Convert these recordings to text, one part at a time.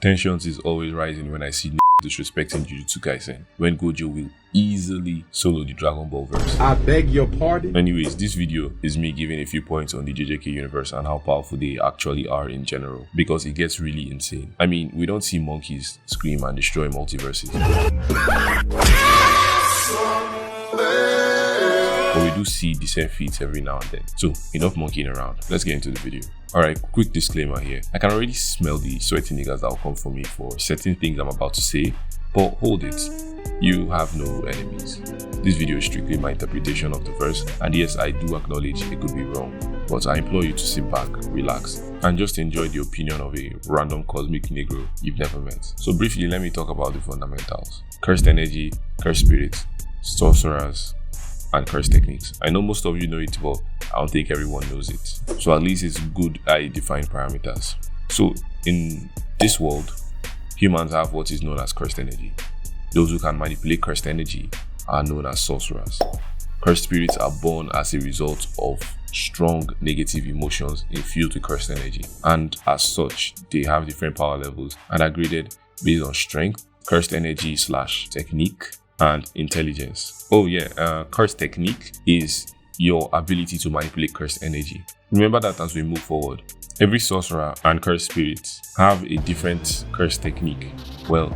Tensions is always rising when I see disrespecting Jujutsu Kaisen, when Gojo will easily solo the Dragon Ball verse. I beg your pardon? Anyways, this video is me giving a few points on the JJK universe and how powerful they actually are in general, because it gets really insane. I mean, we don't see monkeys scream and destroy multiverses, but we do see decent feats every now and then. So enough monkeying around, let's get into the video. Alright, quick disclaimer here. I can already smell the sweaty niggas that will come for me for certain things I'm about to say, but hold it, you have no enemies. This video is strictly my interpretation of the verse, and yes, I do acknowledge it could be wrong, but I implore you to sit back, relax, and just enjoy the opinion of a random cosmic negro you've never met. So briefly, let me talk about the fundamentals. Cursed energy, cursed spirits, sorcerers, and curse techniques. I know most of you know it, but I don't think everyone knows it. So at least it's good I define parameters. So in this world, humans have what is known as cursed energy. Those who can manipulate cursed energy are known as sorcerers. Cursed spirits are born as a result of strong negative emotions infused with cursed energy, and as such, they have different power levels and are graded based on strength, cursed energy / technique, and intelligence. Oh yeah, cursed technique is your ability to manipulate cursed energy. Remember that as we move forward. Every sorcerer and cursed spirit have a different cursed technique. Well,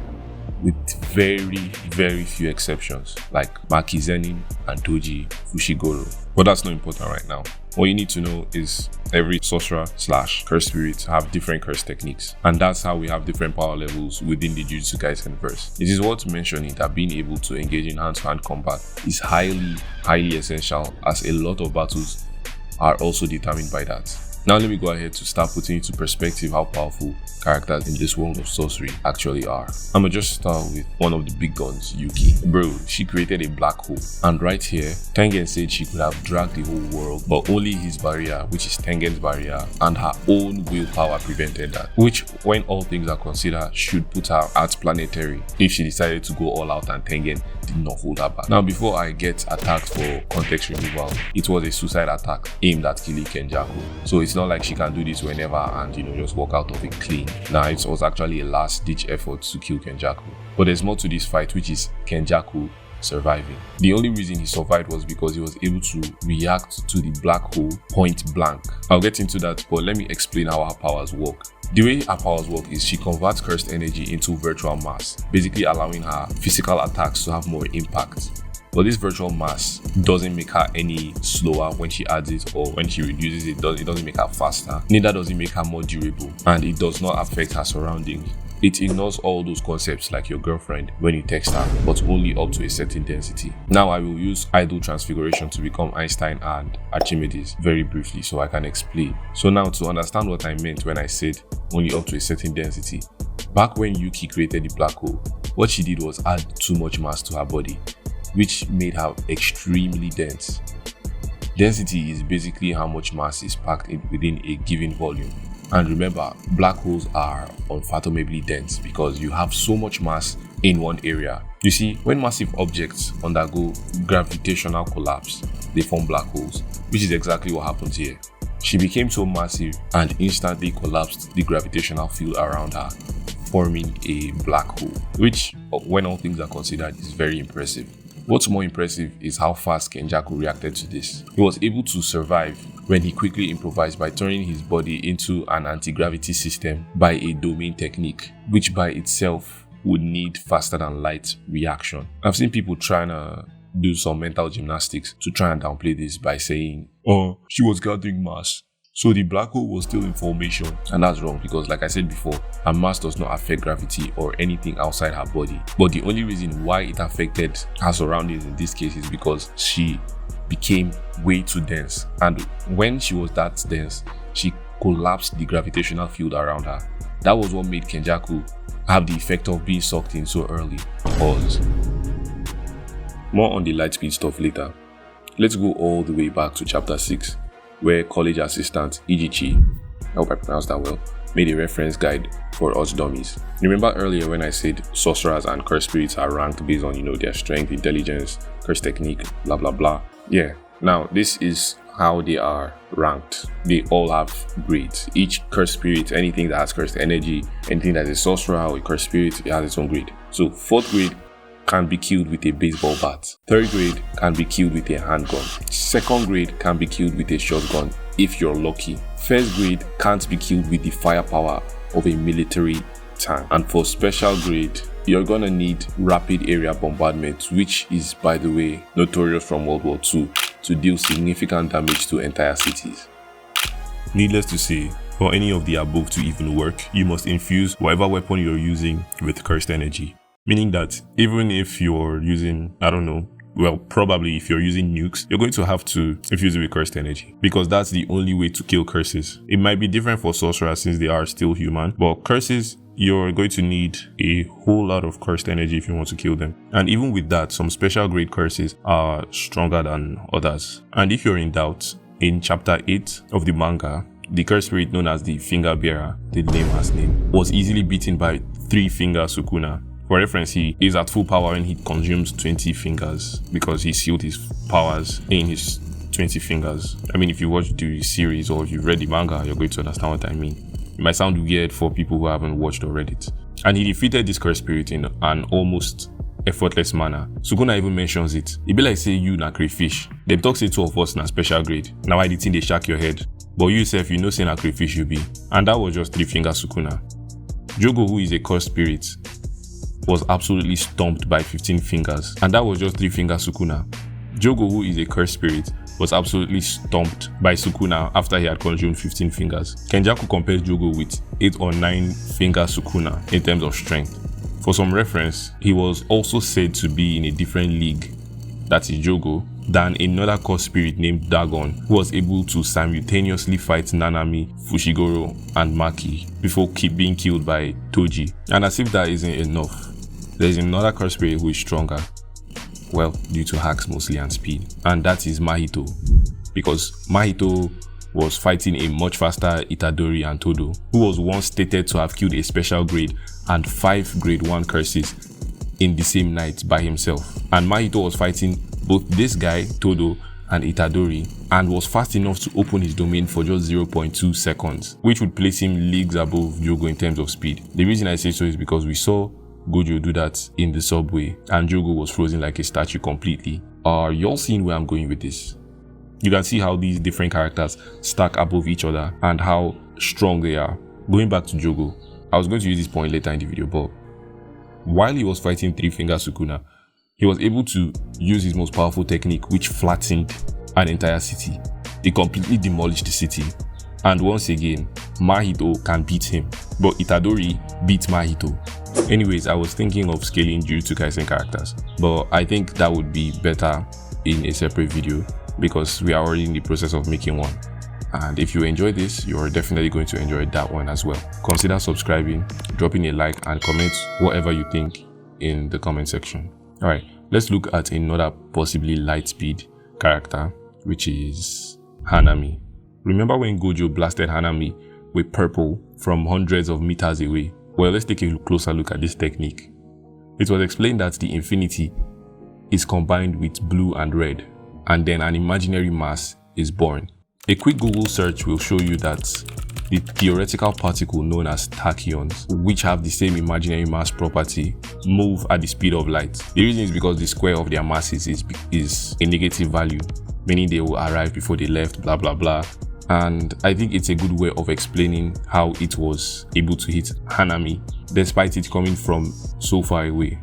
with very few exceptions, like Maki Zenin and Toji Fushiguro. But that's not important right now. What you need to know is every sorcerer / cursed spirit have different curse techniques, and that's how we have different power levels within the Jujutsu Kaisen verse. It is worth mentioning that being able to engage in hand-to-hand combat is highly essential, as a lot of battles are also determined by that. Now let me go ahead to start putting into perspective how powerful characters in this world of sorcery actually are. I'ma just start with one of the big guns, Yuki. Bro, she created a black hole, and right here, Tengen said she could have dragged the whole world, but only his barrier, which is Tengen's barrier, and her own willpower prevented that, which, when all things are considered, should put her at Planetary if she decided to go all out and Tengen did not hold her back. Now, before I get attacked for context removal, it was a suicide attack aimed at killing Kenjaku, so it's not like she can do this whenever and just walk out of it clean. Nah, it was actually a last-ditch effort to kill Kenjaku. But there's more to this fight, which is Kenjaku surviving. The only reason he survived was because he was able to react to the black hole point blank. I'll get into that, but let me explain how her powers work. The way her powers work is she converts cursed energy into virtual mass, basically allowing her physical attacks to have more impact. But this virtual mass doesn't make her any slower when she adds it, or when she reduces it, it doesn't make her faster. Neither does it make her more durable, and it does not affect her surroundings. It ignores all those concepts like your girlfriend when you text her, but only up to a certain density. Now I will use idle transfiguration to become Einstein and Archimedes very briefly so I can explain. So now, to understand what I meant when I said only up to a certain density, back when Yuki created the black hole, what she did was add too much mass to her body, which made her extremely dense. Density is basically how much mass is packed within a given volume. And remember, black holes are unfathomably dense because you have so much mass in one area. You see, when massive objects undergo gravitational collapse, they form black holes, which is exactly what happens here. She became so massive and instantly collapsed the gravitational field around her, forming a black hole, which, when all things are considered, is very impressive. What's more impressive is how fast Kenjaku reacted to this. He was able to survive when he quickly improvised by turning his body into an anti-gravity system by a domain technique, which by itself would need faster than light reaction. I've seen people trying to do some mental gymnastics to try and downplay this by saying, "Oh, she was gathering mass, so the black hole was still in formation." And that's wrong, because like I said before, her mass does not affect gravity or anything outside her body. But the only reason why it affected her surroundings in this case is because she became way too dense. And when she was that dense, she collapsed the gravitational field around her. That was what made Kenjaku have the effect of being sucked in so early. Pause. More on the light speed stuff later. Let's go all the way back to chapter 6. Where college assistant Ijichi, I hope I pronounced that well, made a reference guide for us dummies. Remember earlier when I said sorcerers and cursed spirits are ranked based on their strength, intelligence, curse technique, blah blah blah? Yeah, now this is how they are ranked. They all have grades. Each cursed spirit, anything that has cursed energy, anything that is a sorcerer or a cursed spirit, it has its own grade. So 4th grade can be killed with a baseball bat. 3rd grade can be killed with a handgun. 2nd grade can be killed with a shotgun if you're lucky. 1st grade can't be killed with the firepower of a military tank. And for special grade, you're gonna need rapid area bombardment, which is, by the way, notorious from World War II, to deal significant damage to entire cities. Needless to say, for any of the above to even work, you must infuse whatever weapon you're using with cursed energy. Meaning that even if you're using, probably if you're using nukes, you're going to have to infuse it with cursed energy, because that's the only way to kill curses. It might be different for sorcerers since they are still human, but curses, you're going to need a whole lot of cursed energy if you want to kill them. And even with that, some special grade curses are stronger than others. And if you're in doubt, in chapter 8 of the manga, the cursed spirit known as the finger bearer, the lame-ass name, was easily beaten by 3-finger Sukuna. For reference, he is at full power when he consumes 20 fingers because he sealed his powers in his 20 fingers. I mean, if you watch the series or if you've read the manga, you're going to understand what I mean. It might sound weird for people who haven't watched or read it. And he defeated this cursed spirit in an almost effortless manner. Sukuna even mentions it. It be like say you na crayfish. Them talk say 2 of us na special grade. Now I did think they shack your head. But you yourself, you know say na crayfish you be. And that was just 3-finger Sukuna. Jogo, who is a cursed spirit, was absolutely stomped by 15 fingers, and that was just 3-finger Sukuna. Jogo, who is a cursed spirit, was absolutely stomped by Sukuna after he had consumed 15 fingers. Kenjaku compares Jogo with 8 or 9-finger Sukuna in terms of strength. For some reference, he was also said to be in a different league, that is Jogo, than another cursed spirit named Dagon, who was able to simultaneously fight Hanami, Fushiguro, and Maki before being killed by Toji. And as if that isn't enough, there is another cursed spirit who is stronger, well, due to hacks mostly and speed, and that is Mahito. Because Mahito was fighting a much faster Itadori and Todo, who was once stated to have killed a special grade and 5 grade 1 curses in the same night by himself. And Mahito was fighting both this guy, Todo, and Itadori, and was fast enough to open his domain for just 0.2 seconds, which would place him leagues above Jogo in terms of speed. The reason I say so is because we saw Gojo do that in the subway, and Jogo was frozen like a statue completely. Are y'all seeing where I'm going with this? You can see how these different characters stack above each other and how strong they are. Going back to Jogo, I was going to use this point later in the video, but while he was fighting 3-finger Sukuna, he was able to use his most powerful technique, which flattened an entire city. He completely demolished the city. And once again, Mahito can beat him, but Itadori beat Mahito. Anyways, I was thinking of scaling Jujutsu Kaisen characters, but I think that would be better in a separate video because we are already in the process of making one. And if you enjoy this, you're definitely going to enjoy that one as well. Consider subscribing, dropping a like, and comment whatever you think in the comment section. Alright, let's look at another possibly light speed character, which is Hanami. Remember when Gojo blasted Hanami with purple from hundreds of meters away? Well, let's take a closer look at this technique. It was explained that the infinity is combined with blue and red, and then an imaginary mass is born. A quick Google search will show you that the theoretical particle known as tachyons, which have the same imaginary mass property, move at the speed of light. The reason is because the square of their masses is a negative value, meaning they will arrive before they left, blah blah blah. And I think it's a good way of explaining how it was able to hit Hanami despite it coming from so far away.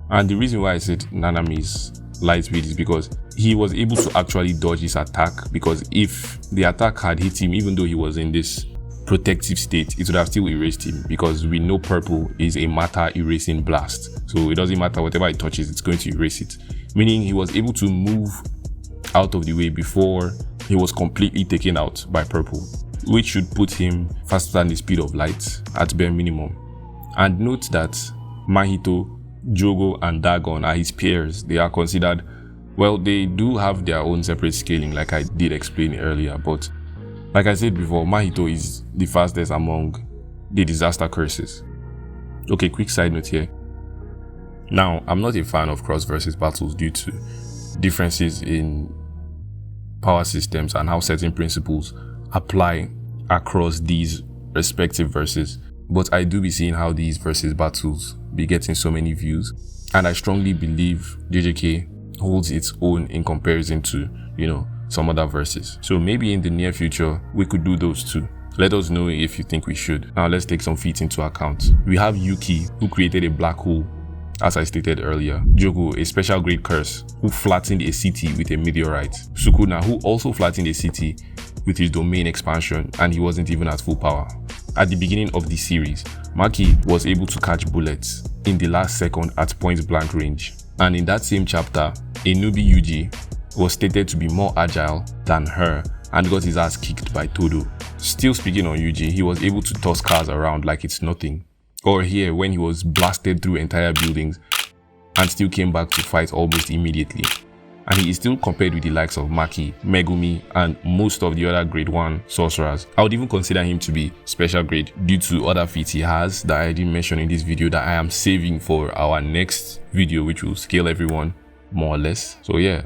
And the reason why I said Hanami's light speed is because he was able to actually dodge his attack, because if the attack had hit him, even though he was in this protective state, it would have still erased him, because we know purple is a matter erasing blast. So it doesn't matter, whatever it touches, it's going to erase it. Meaning he was able to move out of the way before he was completely taken out by purple, which should put him faster than the speed of light at bare minimum. And note that Mahito, Jogo, and Dagon are his peers. They are considered, well, they do have their own separate scaling, like I did explain earlier, but like I said before, Mahito is the fastest among the disaster curses. Okay, quick side note here. Now, I'm not a fan of cross versus battles due to differences in power systems and how certain principles apply across these respective verses. But I do be seeing how these versus battles be getting so many views, and I strongly believe JJK holds its own in comparison to, some other verses. So maybe in the near future we could do those too. Let us know if you think we should. Now let's take some feats into account. We have Yuki, who created a black hole, as I stated earlier. Gojo, a special grade curse, who flattened a city with a meteorite. Sukuna, who also flattened a city with his domain expansion, and he wasn't even at full power. At the beginning of the series, Maki was able to catch bullets in the last second at point blank range. And in that same chapter, a newbie Yuji was stated to be more agile than her and got his ass kicked by Todo. Still speaking on Yuji, he was able to toss cars around like it's nothing. Or here, when he was blasted through entire buildings and still came back to fight almost immediately. And he is still compared with the likes of Maki, Megumi, and most of the other grade 1 sorcerers. I would even consider him to be special grade due to other feats he has that I didn't mention in this video that I am saving for our next video, which will scale everyone more or less. So yeah,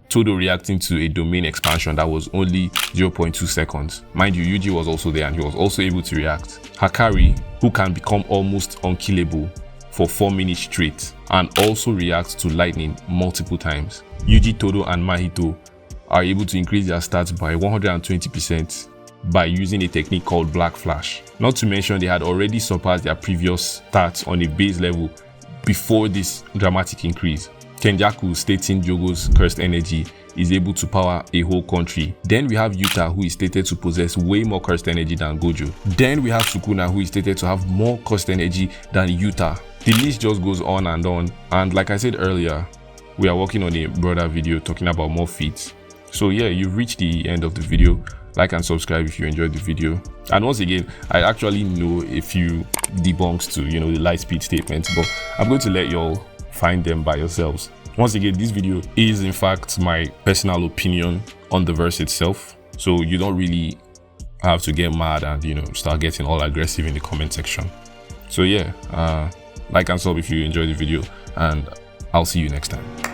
Todo reacting to a domain expansion that was only 0.2 seconds. Mind you, Yuji was also there and he was also able to react. Hakari, who can become almost unkillable for 4 minutes straight and also reacts to lightning multiple times. Yuji, Todo, and Mahito are able to increase their stats by 120% by using a technique called Black Flash. Not to mention they had already surpassed their previous stats on a base level before this dramatic increase. Kenjaku, stating Jogo's cursed energy, is able to power a whole country. Then we have Yuta, who is stated to possess way more cursed energy than Gojo. Then we have Sukuna, who is stated to have more cursed energy than Yuta. The list just goes on, and like I said earlier, we are working on a broader video talking about more feats. So yeah, you've reached the end of the video. Like and subscribe if you enjoyed the video. And once again, I actually know a few debunks to the light speed statements, but I'm going to let y'all find them by yourselves. Once again, this video is in fact my personal opinion on the verse itself, so you don't really have to get mad and start getting all aggressive in the comment section. So yeah, like and sub if you enjoyed the video, and I'll see you next time.